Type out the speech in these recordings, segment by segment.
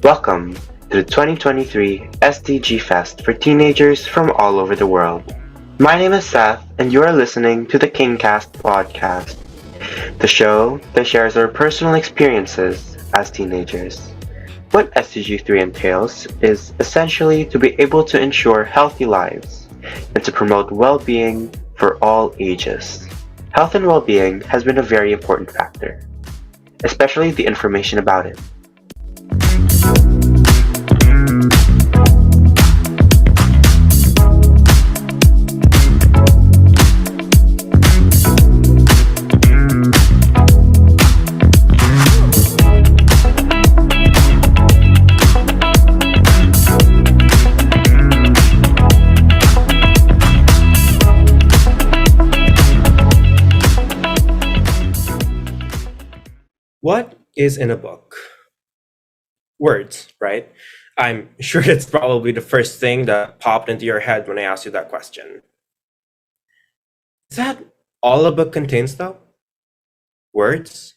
Welcome to the 2023 SDG Fest for teenagers from all over the world. My name is Seth, and you are listening to the KingCast podcast, the show that shares our personal experiences as teenagers. What SDG3 entails is essentially to be able to ensure healthy lives and to promote well being for all ages. Health and well being has been a very important factor, especially the information about it. What is in a book? Words, right? I'm sure it's probably the first thing that popped into your head when I asked you that question. Is that all a book contains, though? Words?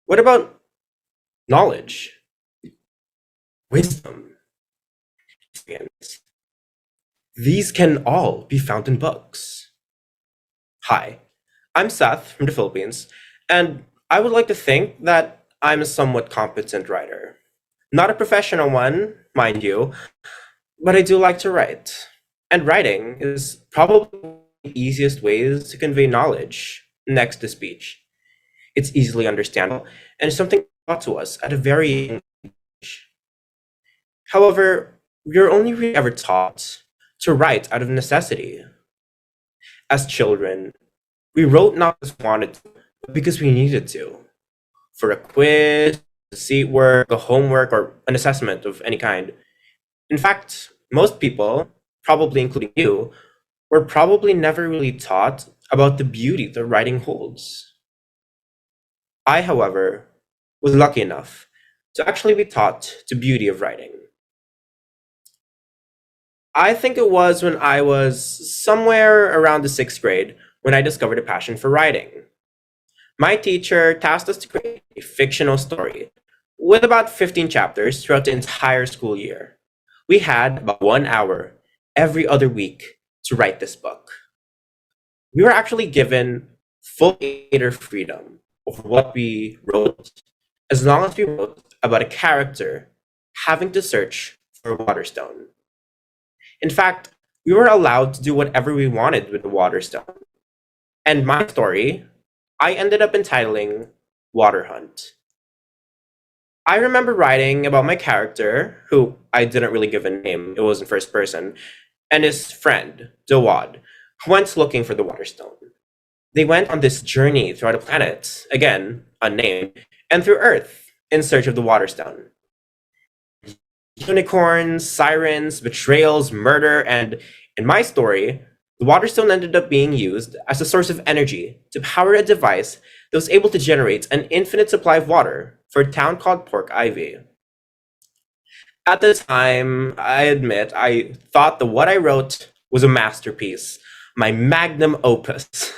What about knowledge, wisdom, experience? These can all be found in books. Hi, I'm Seth from the Philippines, and I would like to think that I'm a somewhat competent writer. Not a professional one, mind you, but I do like to write. And writing is probably the easiest ways to convey knowledge next to speech. It's easily understandable and is something taught to us at a very young age. However, we're only really ever taught to write out of necessity. As children, we wrote not because we wanted to, but because we needed to. For a quiz, a seat work, a homework, or an assessment of any kind. In fact, most people, probably including you, were probably never really taught about the beauty that writing holds. I, however, was lucky enough to actually be taught the beauty of writing. I think it was when I was somewhere around the sixth grade when I discovered a passion for writing. My teacher tasked us to create a fictional story with about 15 chapters throughout the entire school year. We had about 1 hour every other week to write this book. We were actually given full creator freedom over what we wrote, as long as we wrote about a character having to search for a water stone. In fact, we were allowed to do whatever we wanted with the water stone. And my story, I ended up entitling Water Hunt. I remember writing about my character, who I didn't really give a name, it was in first person, and his friend, Dawad, who went looking for the water stone. They went on this journey throughout the planet, again, unnamed, and through Earth in search of the water stone. Unicorns, sirens, betrayals, murder, and in my story, the water stone ended up being used as a source of energy to power a device that was able to generate an infinite supply of water for a town called Pork Ivy. At the time, I admit, I thought that what I wrote was a masterpiece, my magnum opus.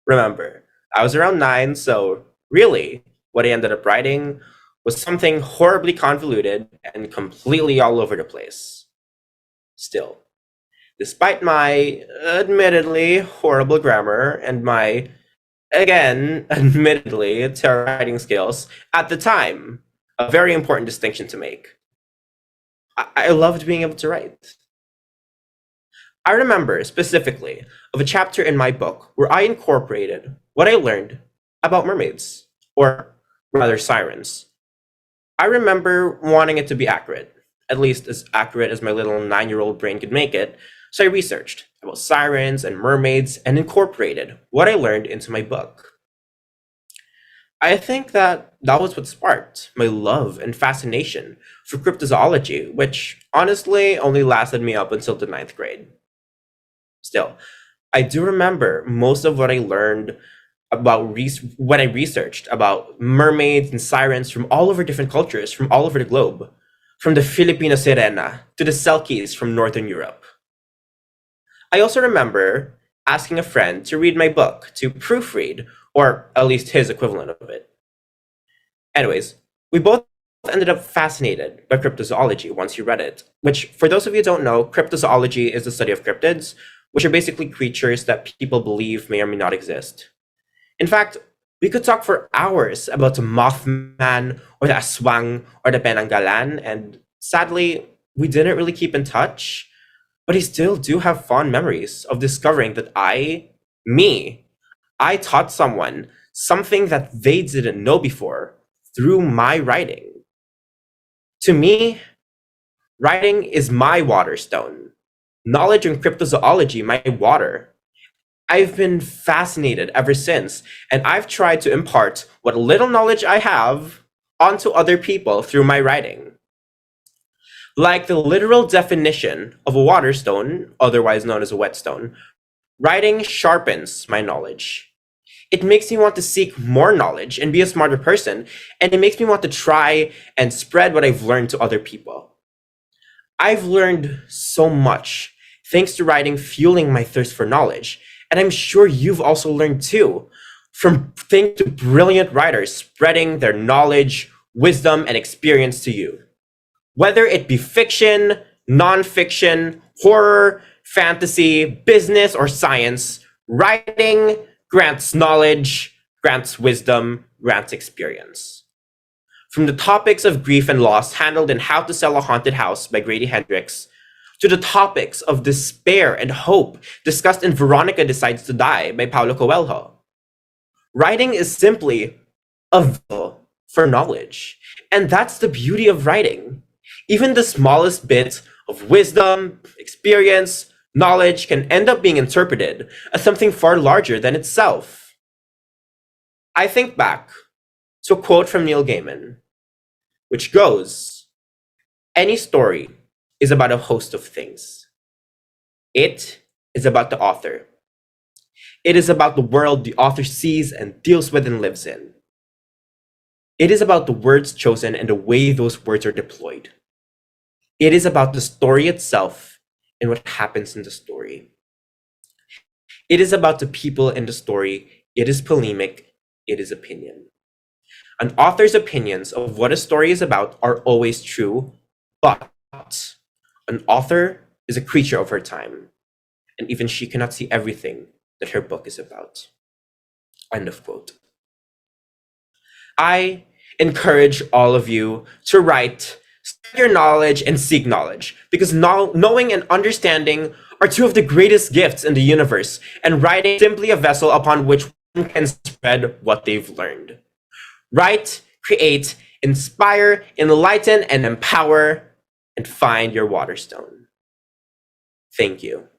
Remember, I was around 9, so really, what I ended up writing was something horribly convoluted and completely all over the place. Still, despite my admittedly horrible grammar and my, again, admittedly terrible writing skills, at the time, a very important distinction to make. I loved being able to write. I remember specifically of a chapter in my book where I incorporated what I learned about mermaids, or rather sirens. I remember wanting it to be accurate, at least as accurate as my little 9-year-old brain could make it, so I researched about sirens and mermaids and incorporated what I learned into my book. I think that was what sparked my love and fascination for cryptozoology, which honestly only lasted me up until the ninth grade. Still, I do remember most of what I learned about when I researched about mermaids and sirens from all over different cultures, from all over the globe, from the Filipino sirena to the Selkies from Northern Europe. I also remember asking a friend to read my book, to proofread, or at least his equivalent of it. Anyways, we both ended up fascinated by cryptozoology once you read it, which, for those of you who don't know, cryptozoology is the study of cryptids, which are basically creatures that people believe may or may not exist. In fact, we could talk for hours about the Mothman or the Aswang or the Penanggalan, and sadly, we didn't really keep in touch, but I still do have fond memories of discovering that I taught someone something that they didn't know before through my writing. To me, writing is my water stone. Knowledge in cryptozoology, my water. I've been fascinated ever since, and I've tried to impart what little knowledge I have onto other people through my writing. Like the literal definition of a water stone, otherwise known as a whetstone, writing sharpens my knowledge. It makes me want to seek more knowledge and be a smarter person, and it makes me want to try and spread what I've learned to other people. I've learned so much thanks to writing fueling my thirst for knowledge, and I'm sure you've also learned too, from thanks to brilliant writers spreading their knowledge, wisdom, and experience to you. Whether it be fiction, nonfiction, horror, fantasy, business, or science, writing grants knowledge, grants wisdom, grants experience. From the topics of grief and loss handled in How to Sell a Haunted House by Grady Hendrix, to the topics of despair and hope discussed in Veronica Decides to Die by Paulo Coelho. Writing is simply a vehicle for knowledge, and that's the beauty of writing. Even the smallest bit of wisdom, experience, knowledge can end up being interpreted as something far larger than itself. I think back to a quote from Neil Gaiman, which goes, "Any story is about a host of things. It is about the author. It is about the world the author sees and deals with and lives in. It is about the words chosen and the way those words are deployed. It is about the story itself and what happens in the story. It is about the people in the story. It is polemic. It is opinion. An author's opinions of what a story is about are always true, but an author is a creature of her time, and even she cannot see everything that her book is about." End of quote. I encourage all of you to write, spread your knowledge, and seek knowledge, because knowing and understanding are two of the greatest gifts in the universe, and writing is simply a vessel upon which one can spread what they've learned. Write, create, inspire, enlighten, and empower, and find your water stone. Thank you.